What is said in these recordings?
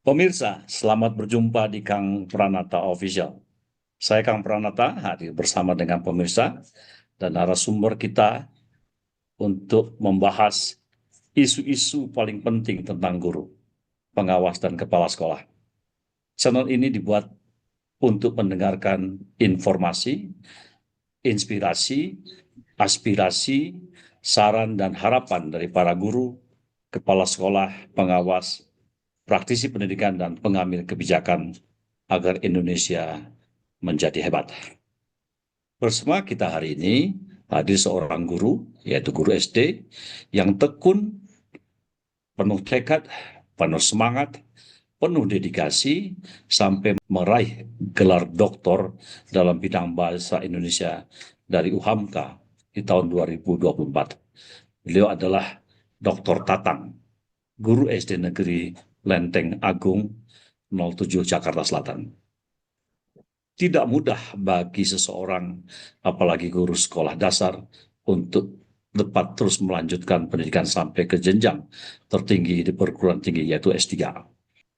Pemirsa, selamat berjumpa di Kang Pranata Official. Saya Kang Pranata, hadir bersama dengan pemirsa dan narasumber kita untuk membahas isu-isu paling penting tentang guru, pengawas, dan kepala sekolah. Channel ini dibuat untuk mendengarkan informasi, inspirasi, aspirasi, saran, dan harapan dari para guru, kepala sekolah, pengawas, praktisi pendidikan, dan pengambil kebijakan agar Indonesia menjadi hebat. Bersama kita hari ini hadir seorang guru, yaitu guru SD, yang tekun, penuh tekad, penuh semangat, penuh dedikasi, sampai meraih gelar doktor dalam bidang bahasa Indonesia dari UHAMKA di tahun 2024. Beliau adalah Dr. Tatang, guru SD Negeri Lenteng Agung 07 Jakarta Selatan. Tidak mudah bagi seseorang, apalagi guru sekolah dasar, untuk dapat terus melanjutkan pendidikan sampai ke jenjang tertinggi di perguruan tinggi, yaitu S3.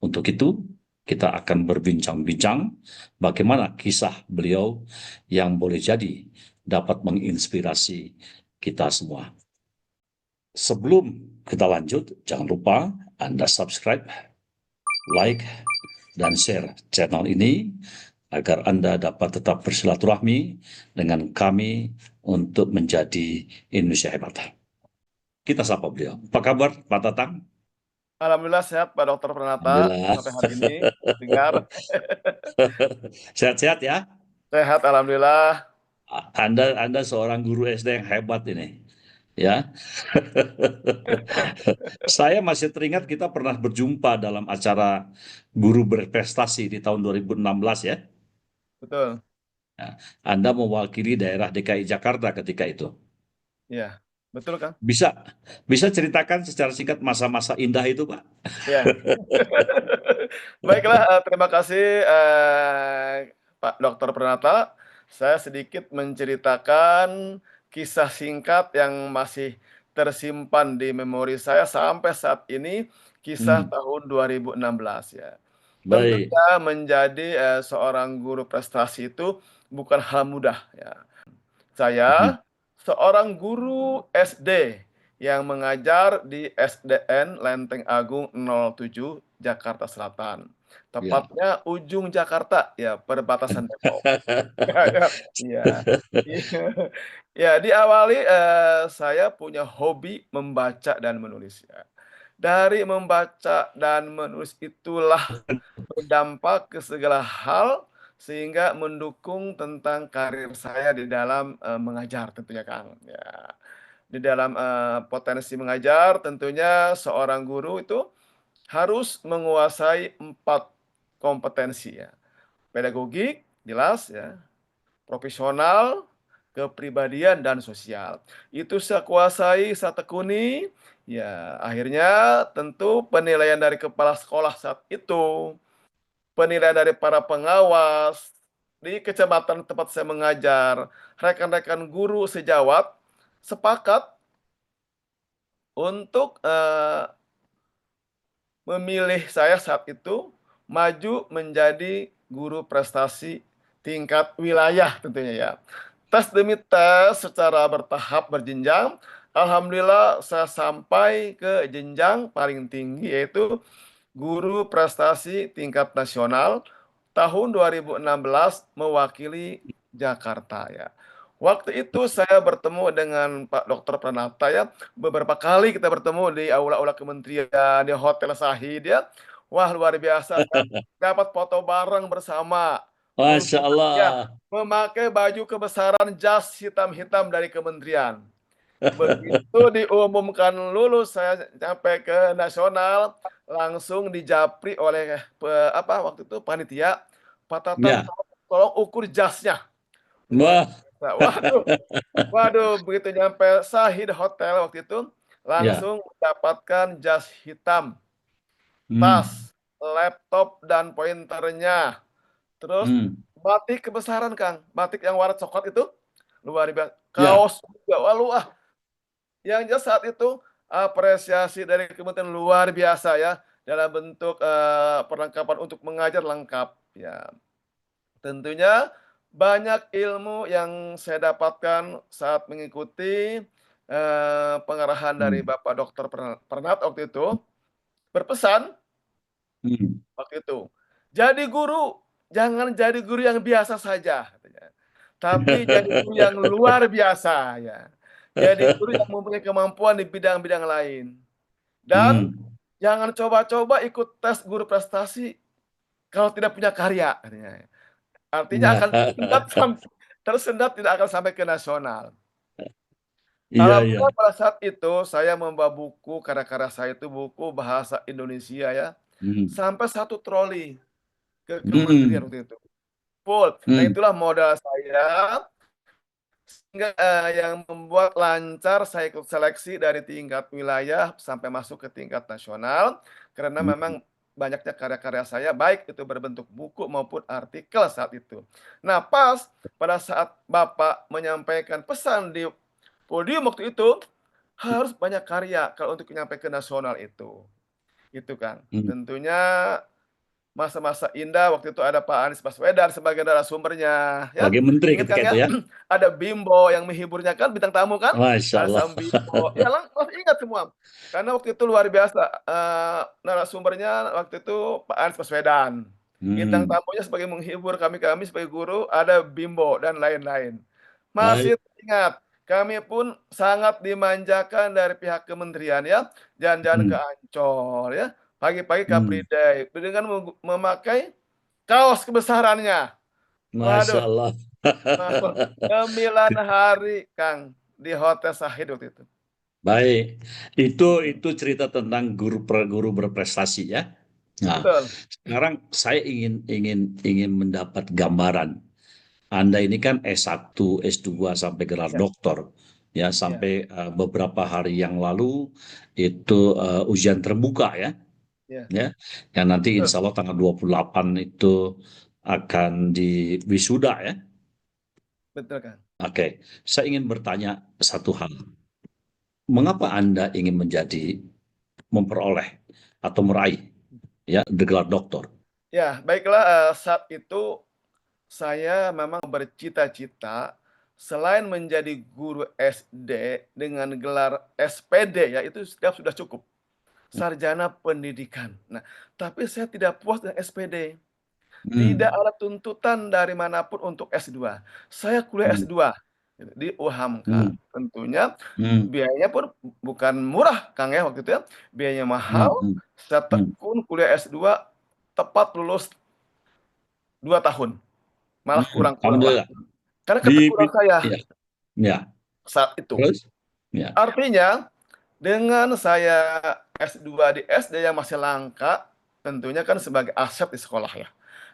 Untuk itu, kita akan berbincang-bincang bagaimana kisah beliau yang boleh jadi dapat menginspirasi kita semua. Sebelum kita lanjut, jangan lupa Anda subscribe, like, dan share channel ini agar Anda dapat tetap bersilaturahmi dengan kami untuk menjadi Indonesia hebat. Kita sapa beliau. Apa kabar, Pak Tatang? Alhamdulillah sehat Pak Dokter Pranata Alhamdulillah. sampai hari ini dengar Sehat-sehat ya. sehat alhamdulillah. Anda seorang guru SD yang hebat ini. Ya. Saya masih teringat kita pernah berjumpa dalam acara guru berprestasi di tahun 2016 ya. Betul. Nah, Anda mewakili daerah DKI Jakarta ketika itu. Iya, betul Kang. Bisa bisa ceritakan secara singkat masa-masa indah itu, Pak? Iya. Baiklah, terima kasih, Pak Dokter Pranata. Saya sedikit menceritakan kisah singkat yang masih tersimpan di memori saya sampai saat ini, kisah Hmm, tahun 2016 ya. baik. Tentunya menjadi, seorang guru prestasi itu bukan hal mudah ya. Hmm, Saya seorang guru SD yang mengajar di SDN Lenteng Agung 07 Jakarta Selatan. ya. Tepatnya ujung Jakarta, ya perbatasan Depok. Ya, iya. Iya. Ya, diawali, saya punya hobi membaca dan menulis ya. Dari membaca dan menulis itulah berdampak ke segala hal, sehingga mendukung tentang karir saya di dalam, mengajar tentunya, Kang, ya. Di dalam, potensi mengajar tentunya seorang guru itu harus menguasai 4 kompetensi ya, pedagogik, jelas ya, profesional, kepribadian, dan sosial. Itu saya kuasai, saya tekuni, ya akhirnya tentu penilaian dari kepala sekolah saat itu, penilaian dari para pengawas, di kecamatan tempat saya mengajar, rekan-rekan guru sejawat sepakat untuk, memilih saya saat itu maju menjadi guru prestasi tingkat wilayah tentunya ya. Tes demi tes secara bertahap berjenjang, alhamdulillah saya sampai ke jenjang paling tinggi yaitu guru prestasi tingkat nasional tahun 2016 mewakili Jakarta ya. Waktu itu saya bertemu dengan Pak Dokter Pranata ya, beberapa kali kita bertemu di aula-aula kementerian, di Hotel Sahid ya. Wah luar biasa kan, dapat foto bareng bersama, Masya ya, Allah. memakai baju kebesaran jas hitam-hitam dari kementerian. Begitu diumumkan lulus, saya sampai ke nasional, langsung dijapri oleh, waktu itu panitia, "Pak Tatang, Ya. tolong ukur jasnya." Luar Wah. biasa. Waduh waduh, begitu nyampe Sahid Hotel waktu itu, Ya. langsung mendapatkan jas hitam, Hmm. tas, laptop dan pointernya, terus Hmm. batik kebesaran, Kang, batik yang warna coklat itu, luar biasa, Ya. kaos juga, yang jelas saat itu apresiasi dari kementerian luar biasa ya. dalam bentuk, perlengkapan untuk mengajar lengkap, ya. Tentunya banyak ilmu yang saya dapatkan saat mengikuti, pengarahan dari Hmm. Bapak Dokter Pernat waktu itu, berpesan Hmm. waktu itu, "Jadi guru, jangan jadi guru yang biasa saja," katanya, "tapi jadi guru yang luar biasa," ya. Jadi guru yang mempunyai kemampuan di bidang-bidang lain. Dan Hmm. jangan coba-coba ikut tes guru prestasi kalau tidak punya karya, katanya. Artinya Nah, akan tersendat tidak akan sampai ke nasional. iya, iya. Alhamdulillah pada saat itu saya membawa buku, karya-karya saya itu buku bahasa Indonesia ya, Hmm. sampai 1 troli ke kementerian Hmm. waktu itu, full. Nah Hmm. itulah modal saya sehingga, yang membuat lancar saya ikut seleksi dari tingkat wilayah sampai masuk ke tingkat nasional, karena Hmm. memang banyaknya karya-karya saya, baik itu berbentuk buku maupun artikel saat itu. Nah, pas pada saat Bapak menyampaikan pesan di podium waktu itu, harus banyak karya kalau untuk nyampe ke nasional itu kan. Hmm. Tentunya masa-masa indah waktu itu ada Pak Anies Baswedan sebagai narasumbernya, ya. Sebagai menteri Ingat ketika Kang itu ya, ya. ada Bimbo yang menghiburnya kan, bintang tamu kan, Masya ada Allah. Sam Bimbo, ya masih ingat semua. Karena waktu itu luar biasa, narasumbernya waktu itu Pak Anies Baswedan. Bintang Hmm. tamunya sebagai menghibur kami-kami sebagai guru ada Bimbo dan lain-lain. Masih Baik. ingat, kami pun sangat dimanjakan dari pihak kementerian ya, jalan-jalan ke Hmm. Ancol ya, pagi-pagi Car Hmm. Free Day dengan memakai kaos kebesarannya. Masya Waduh, Allah. 9 hari Kang, di Hotel Sahid waktu itu. Baik, itu cerita tentang guru berprestasi ya. Nah, Betul, sekarang saya ingin mendapat gambaran. Anda ini kan S1, S2 sampai gelar iya doktor. Ya, iya, sampai beberapa hari yang lalu itu ujian terbuka ya. iya, Ya, yang nanti betul, insya Allah tanggal 28 itu akan diwisuda ya. betul Kang. Oke, saya ingin bertanya satu hal. Mengapa Anda ingin memperoleh atau meraih ya gelar doktor? Ya, baiklah, saat itu saya memang bercita-cita selain menjadi guru SD dengan gelar SPD ya, itu sudah cukup, sarjana pendidikan. Nah, tapi saya tidak puas dengan SPD. Tidak Hmm. ada tuntutan dari manapun untuk S2. Saya kuliah Hmm. S2 gitu, di Hmm. UHAMKA. Tentunya Hmm. biayanya pun bukan murah, Kang, ya, waktu itu ya. Biayanya Hmm. mahal, Hmm. saya Hmm. tekun kuliah S2 tepat lulus 2 tahun, malah Hmm. kurang-kurang lah. Alhamdulillah. Karena Di, ketekunan saya ya, ya. saat itu. Terus? Ya. Artinya dengan saya S2 di SD yang masih langka, tentunya kan sebagai aset di sekolah ya,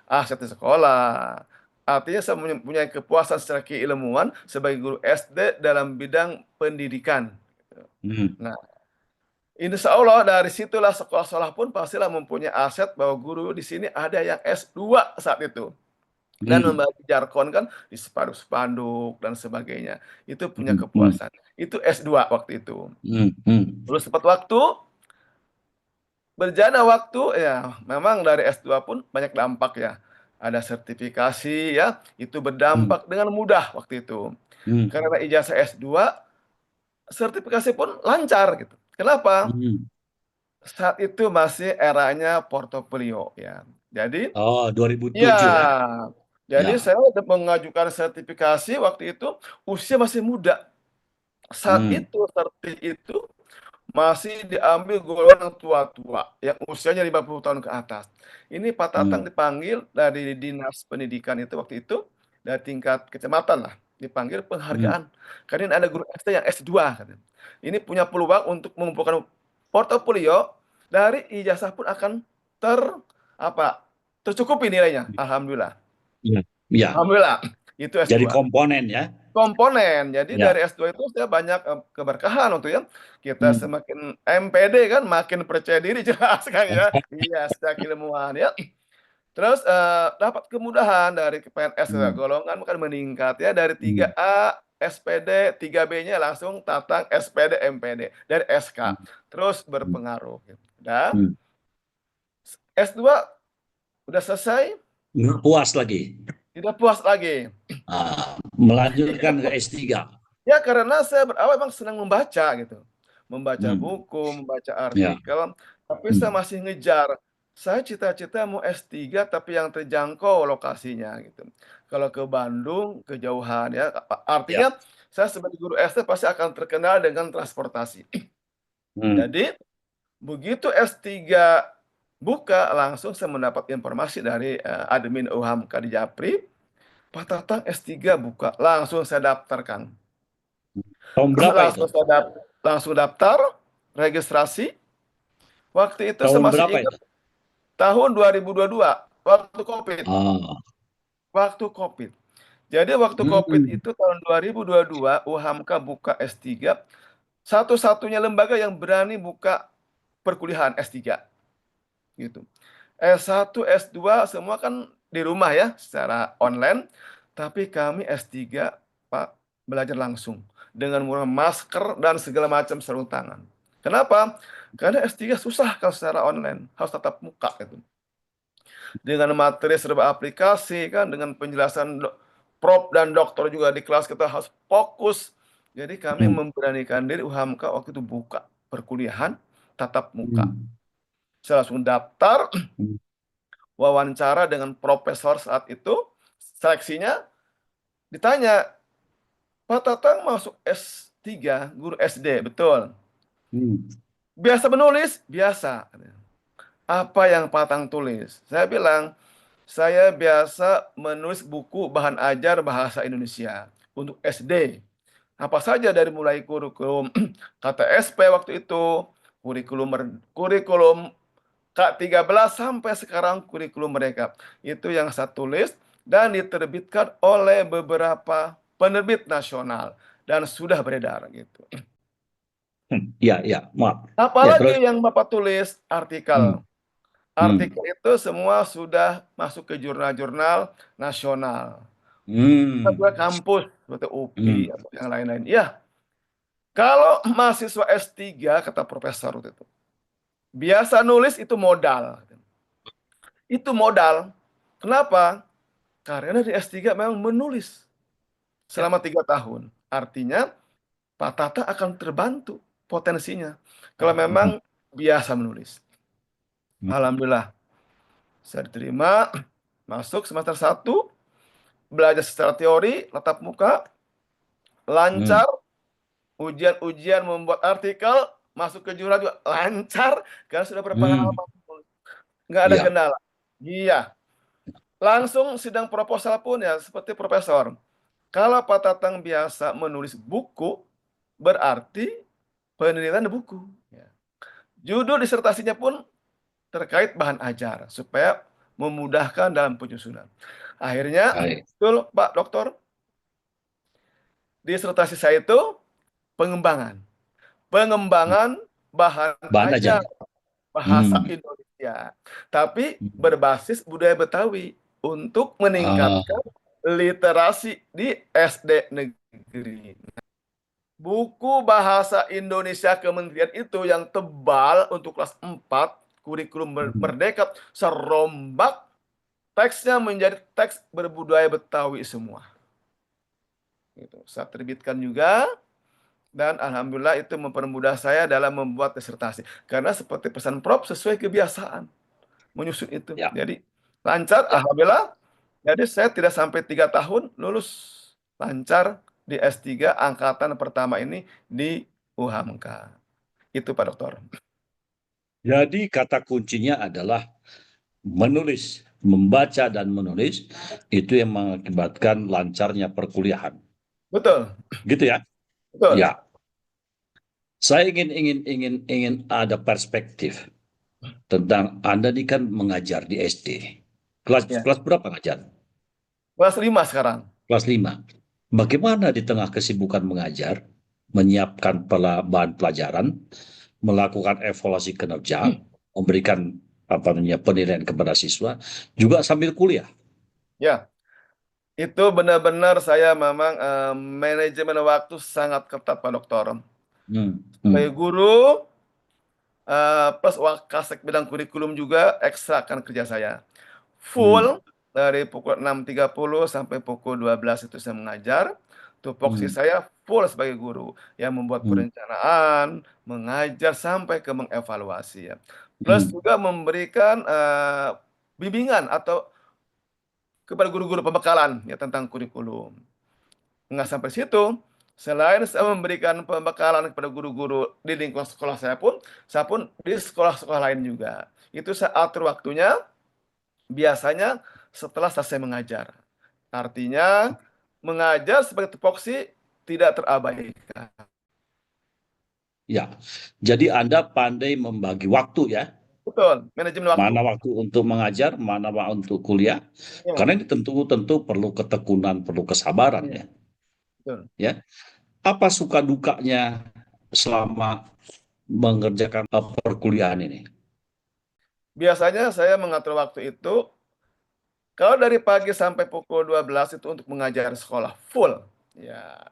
aset di sekolah. Artinya saya mempunyai kepuasan secara keilmuan sebagai guru SD dalam bidang pendidikan, gitu. Hmm. Nah, insya Allah dari situlah sekolah-sekolah pun pastilah mempunyai aset bahwa guru di sini ada yang S2 saat itu. Dan Hmm. membagi jargon kan di spanduk-spanduk dan sebagainya, itu punya Hmm. Hmm. kepuasan. Itu S2 waktu itu. Hmm. Hmm. Terus tepat waktu, berjalannya waktu, ya memang dari S2 pun banyak dampak ya. Ada sertifikasi ya, itu Hmm. berdampak dengan mudah waktu itu. Hmm. Karena ijazah S2, sertifikasi pun lancar gitu. Kenapa? Hmm. Saat itu masih eranya portofolio ya. Jadi Oh, ya, 2007 ya? jadi Ya. saya udah mengajukan sertifikasi waktu itu usia masih muda. Saat Hmm. itu itu masih diambil golongan yang tua-tua, yang usianya 50 tahun ke atas. Ini Pak Tatang Hmm. dipanggil dari Dinas Pendidikan itu waktu itu, dari tingkat kecamatan lah, dipanggil Hmm. penghargaan. Karena ini ada guru SD yang S2 katanya. Ini punya peluang untuk mengumpulkan portofolio, dari ijazah pun akan ter apa, tercukupi nilainya, alhamdulillah. Ya. Ya. Alhamdulillah, itu Jadi S2. komponen ya? Komponen. Jadi Ya. dari S2 itu saya banyak, keberkahan waktu ya. Kita Hmm. semakin MPD kan makin percaya diri jelas kan ya. Iya, secara keilmuan ya. Terus, dapat kemudahan dari PNS juga, Hmm. golongan kan meningkat ya dari Hmm. 3A SPD, 3B-nya langsung Tatang SPD, MPD dari SK. Hmm. Terus Hmm. berpengaruh gitu. Dan Hmm. S2 udah selesai, Nggak puas lagi. tidak puas lagi. Melanjutkan ke S3. Ya karena saya berawal memang senang membaca gitu. Membaca Hmm, buku, membaca ya. artikel, tapi saya Hmm, masih ngejar. Saya cita-cita mau S3 tapi yang terjangkau lokasinya gitu. Kalau ke Bandung, kejauhan ya. ya. Artinya saya sebagai guru SD pasti akan terkenal dengan transportasi. Hmm, Jadi begitu S3 buka, langsung saya mendapat informasi dari admin UHAMKA di Japri, Pak Tatang S3 buka, langsung saya daftarkan. tahun berapa itu? Langsung daftar, registrasi. Waktu itu saya Tahun masih berapa ingat itu? tahun 2022, waktu COVID. Ah, Waktu COVID. Jadi waktu COVID hmm, itu tahun 2022, UHAMKA buka S3, satu-satunya lembaga yang berani buka perkuliahan S3 gitu. S1, S2 semua kan di rumah ya, secara online. Tapi kami S3, Pak, belajar langsung. Dengan menggunakan masker dan segala macam sarung tangan. Kenapa? Karena S3 susah kalau secara online, harus tatap muka gitu. Dengan materi serba aplikasi kan, dengan penjelasan prof dan dokter juga di kelas kita harus fokus. Jadi kami hmm, memberanikan diri UHAMKA waktu itu buka perkuliahan tatap muka. hmm, Saya langsung daftar, hmm, wawancara dengan profesor saat itu, seleksinya ditanya, Pak Tatang masuk S3, guru SD, betul. hmm. Biasa menulis? Biasa. Apa yang Pak Tatang tulis? Saya bilang, saya biasa menulis buku bahan ajar bahasa Indonesia untuk SD. Apa saja dari mulai kurikulum KTSP waktu itu, kurikulum K13 sampai sekarang kurikulum mereka. Itu yang saya tulis dan diterbitkan oleh beberapa penerbit nasional dan sudah beredar gitu. Ya, ya, maaf. Ya, Apalagi terus. yang Bapak tulis artikel. Hmm, hmm, Artikel itu semua sudah masuk ke jurnal-jurnal nasional. Juga hmm, kampus seperti UPI hmm, atau yang lain-lain. Ya, kalau mahasiswa S3 kata profesor waktu itu, biasa nulis itu modal. Itu modal. Kenapa? Karena di S3 memang menulis ya. selama 3 tahun. Artinya Pak Tata akan terbantu potensinya. Kalau Hmm, memang biasa menulis. hmm, Alhamdulillah, saya diterima, masuk semester 1, belajar secara teori, tatap muka, hmm, lancar, ujian-ujian membuat artikel, masuk ke jurnal juga lancar, karena sudah hmm, berpengalaman. Nggak ada ya. kendala. Iya, langsung sidang proposal pun ya seperti profesor. Kalau Pak Tatang biasa menulis buku, berarti penelitian buku. Ya. Judul disertasinya pun terkait bahan ajar, supaya memudahkan dalam penyusunan. Akhirnya, Baik. betul Pak Dokter, disertasi saya itu pengembangan. Pengembangan bahan Bahan ajar. ajar bahasa Hmm. Indonesia. Tapi Hmm. berbasis budaya Betawi untuk Ah, meningkatkan literasi di SD negeri. Buku bahasa Indonesia Kementerian itu yang tebal untuk kelas 4 kurikulum hmm. Merdeka, serombak, teksnya menjadi teks berbudaya Betawi semua. Gitu. Saya terbitkan juga dan alhamdulillah itu mempermudah saya dalam membuat disertasi. Karena seperti pesan Prof sesuai kebiasaan menyusun itu. Ya, Jadi lancar, ya. alhamdulillah. Jadi saya tidak sampai 3 tahun lulus lancar di S3 angkatan pertama ini di UHAMKA. Itu Pak Dokter. Jadi kata kuncinya adalah menulis, membaca dan menulis itu yang mengakibatkan lancarnya perkuliahan. Betul, Gitu ya? betul. Ya. Saya ingin ada perspektif tentang Anda ini kan mengajar di SD. Kelas Ya. kelas berapa ngajar? Kelas 5 sekarang. Kelas 5. Bagaimana di tengah kesibukan mengajar, menyiapkan bahan pelajaran, melakukan evaluasi kinerja, memberikan apa namanya penilaian kepada siswa, juga sambil kuliah. Ya, itu benar-benar saya memang manajemen waktu sangat ketat Pak Dokter. Hmm, Sebagai hmm, guru, plus Wakasek bidang kurikulum juga ekstra kan kerja saya. hmm, Full dari pukul 6.30 sampai pukul 12 itu saya mengajar, tupoksi hmm, saya full sebagai guru, yang membuat hmm, perencanaan, mengajar, sampai ke mengevaluasi ya. Plus hmm. juga memberikan, bimbingan atau kepada guru-guru pembekalan ya tentang kurikulum. Nggak sampai situ, selain saya memberikan pembekalan kepada guru-guru di lingkungan sekolah saya pun di sekolah-sekolah lain juga. Itu saya atur waktunya, biasanya setelah selesai mengajar. Artinya, mengajar sebagai tupoksi tidak terabaikan. Ya, jadi Anda pandai membagi waktu ya, Betul, manajemen waktu. mana waktu untuk mengajar, mana waktu untuk kuliah, Iya, karena ini tentu perlu ketekunan, perlu kesabaran iya, ya. betul. Ya, apa suka dukanya selama mengerjakan perkuliahan ini? Biasanya saya mengatur waktu itu, kalau dari pagi sampai pukul 12 itu untuk mengajar sekolah full, ya.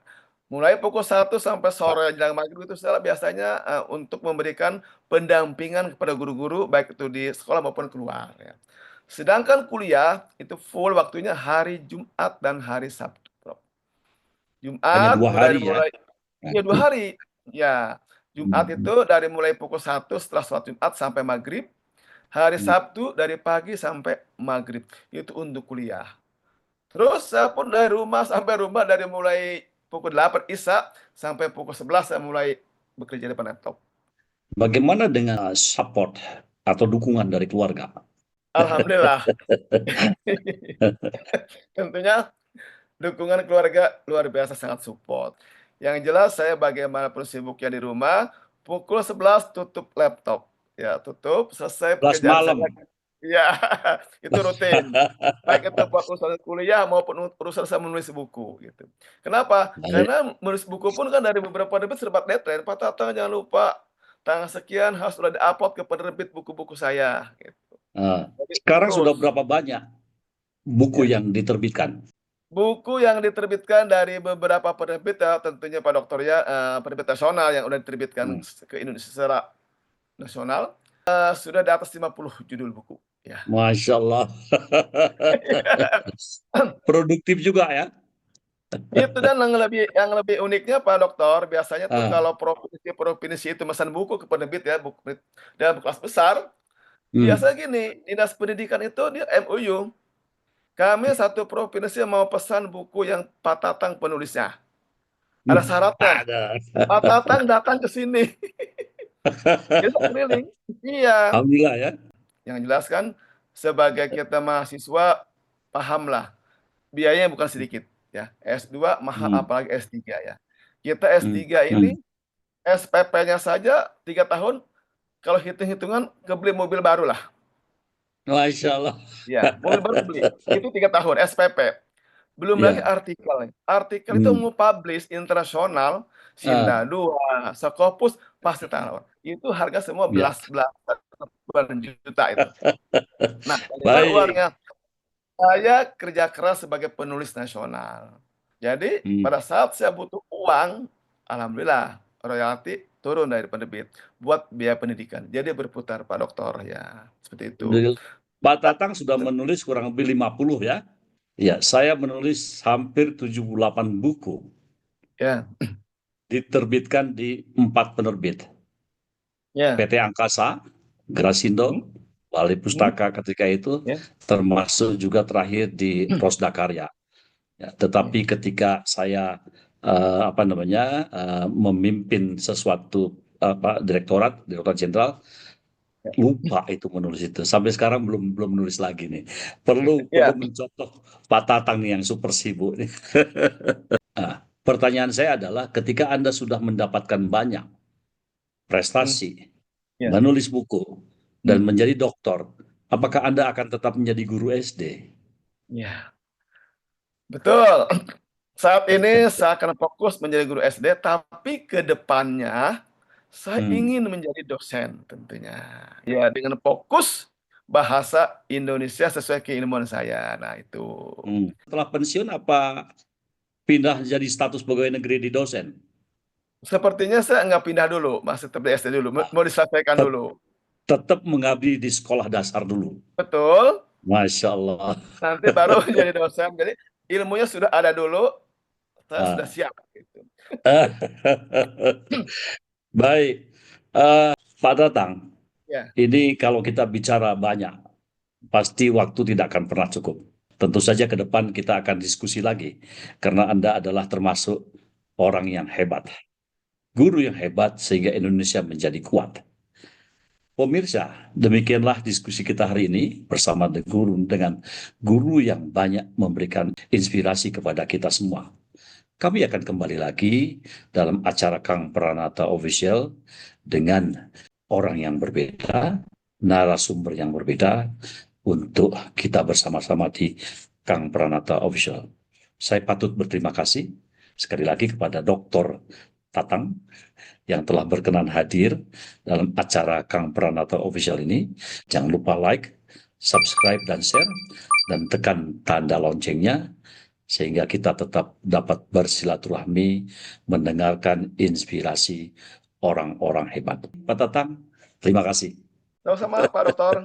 Mulai pukul 1 sampai sore jelang maghrib itu saya biasanya, untuk memberikan pendampingan kepada guru-guru, baik itu di sekolah maupun keluar ya. Sedangkan kuliah itu full waktunya hari Jumat dan hari Sabtu, Bro. Hanya Jumat dua hari dari ya. mulai iya 2 hari, ya. Jumat Hmm, itu dari mulai pukul 1 setelah sholat Jumat sampai maghrib, hari hmm. Sabtu dari pagi sampai maghrib, itu untuk kuliah. Terus saya pun dari rumah sampai rumah dari mulai pukul 8 Isya sampai pukul 11 saya mulai bekerja depan laptop. Bagaimana dengan support atau dukungan dari keluarga? Alhamdulillah. Tentunya dukungan keluarga luar biasa sangat support. Yang jelas saya bagaimanapun sibuknya di rumah, pukul 11 tutup laptop. Ya, tutup, selesai 11 pekerjaan saya. malam. Iya, itu rutin. Baik itu buat urusan kuliah maupun urusan saya menulis buku gitu. Kenapa? Baik. Karena menulis buku pun kan dari beberapa penerbit serba deadline, Pak Tatang jangan lupa tanggal sekian harus sudah di-upload ke penerbit buku-buku saya gitu. Eh, Jadi sekarang sudah terus berapa banyak buku ya. yang diterbitkan? Buku yang diterbitkan dari beberapa penerbit ya tentunya Pak Dokter ya, penerbit nasional yang udah diterbitkan Hmm. ke Indonesia secara nasional, sudah di atas 50 judul buku, ya. Masya Allah. Produktif juga ya. Itu dan yang lebih uniknya Pak Dokter, biasanya tuh Ah, kalau provinsi-provinsi itu mesan buku ke penerbit ya, buku dalam kelas besar, hmm. biasanya gini, Dinas Pendidikan itu dia MOU, kami satu provinsi mau pesan buku yang Pak Tatang penulisnya, ada syaratnya, Ada. Pak Tatang datang ke sini. Kita keliling. Iya, Alhamdulillah ya. yang jelas kan sebagai kita mahasiswa, pahamlah biayanya bukan sedikit ya, S2 mahal Hmm. apalagi S3 ya. Kita Hmm. S3 Hmm. ini SPP-nya saja 3 tahun, kalau hitung-hitungan kebeli mobil baru lah. Masya Allah. Ya, mobil baru kebeli, itu 3 tahun SPP. Belum lagi Ya. artikel. Artikel itu Hmm. mau publish internasional, Ah, Sinda 2, Scopus, pasti tahu. Itu harga semua ya. belasan juta itu. Nah, dari mana Baik. uangnya? Saya kerja keras sebagai penulis nasional. Jadi, Hmm. pada saat saya butuh uang, alhamdulillah royalti turun dari penerbit buat biaya pendidikan. Jadi berputar Pak Dokter ya, seperti itu. Pak Tatang sudah menulis kurang lebih 50 ya. Ya, saya menulis hampir 78 buku. Ya, Diterbitkan di 4 penerbit. ya. PT Angkasa, Grasindo, Mhm, Wali mhm, Pustaka ketika itu, ya, termasuk juga terakhir di Prosda Karya. Ya, ya, tetapi ketika saya apa namanya memimpin sesuatu direktorat jenderal, ya. lupa itu menulis itu. Sampai sekarang belum belum menulis lagi nih. Perlu Ya, mencontoh Pak Tatang nih yang super sibuk nih. Nah, pertanyaan saya adalah ketika Anda sudah mendapatkan banyak mhm, prestasi, ya, menulis buku, dan mhm, menjadi doktor, apakah Anda akan tetap menjadi guru SD? ya, betul. Saat ini saya akan fokus menjadi guru SD, tapi ke depannya saya Hmm. ingin menjadi dosen tentunya. Ya, dengan fokus bahasa Indonesia sesuai keilmuan saya. Nah, itu. Hmm. Setelah pensiun apa pindah jadi status pegawai negeri di dosen? Sepertinya saya nggak pindah dulu, masih tetap di SD dulu, mau diselesaikan Tet- dulu. Tetap mengabdi di sekolah dasar dulu. Betul, Masya Allah. nanti baru jadi dosen. Jadi ilmunya sudah ada dulu, saya sudah Ah. siap gitu. Baik, Pak Tatang, Ya, ini kalau kita bicara banyak, pasti waktu tidak akan pernah cukup. Tentu saja ke depan kita akan diskusi lagi, karena Anda adalah termasuk orang yang hebat, guru yang hebat sehingga Indonesia menjadi kuat. Pemirsa, demikianlah diskusi kita hari ini bersama dengan guru yang banyak memberikan inspirasi kepada kita semua. Kami akan kembali lagi dalam acara Kang Pranata Official dengan orang yang berbeda, narasumber yang berbeda, untuk kita bersama-sama di Kang Pranata Official. Saya patut berterima kasih sekali lagi kepada Dr. Tatang yang telah berkenan hadir dalam acara Kang Pranata Official ini. Jangan lupa like, subscribe, dan share, dan tekan tanda loncengnya sehingga kita tetap dapat bersilaturahmi, mendengarkan inspirasi orang-orang hebat. Pak Tatang, terima kasih. sama-sama Pak Dokter.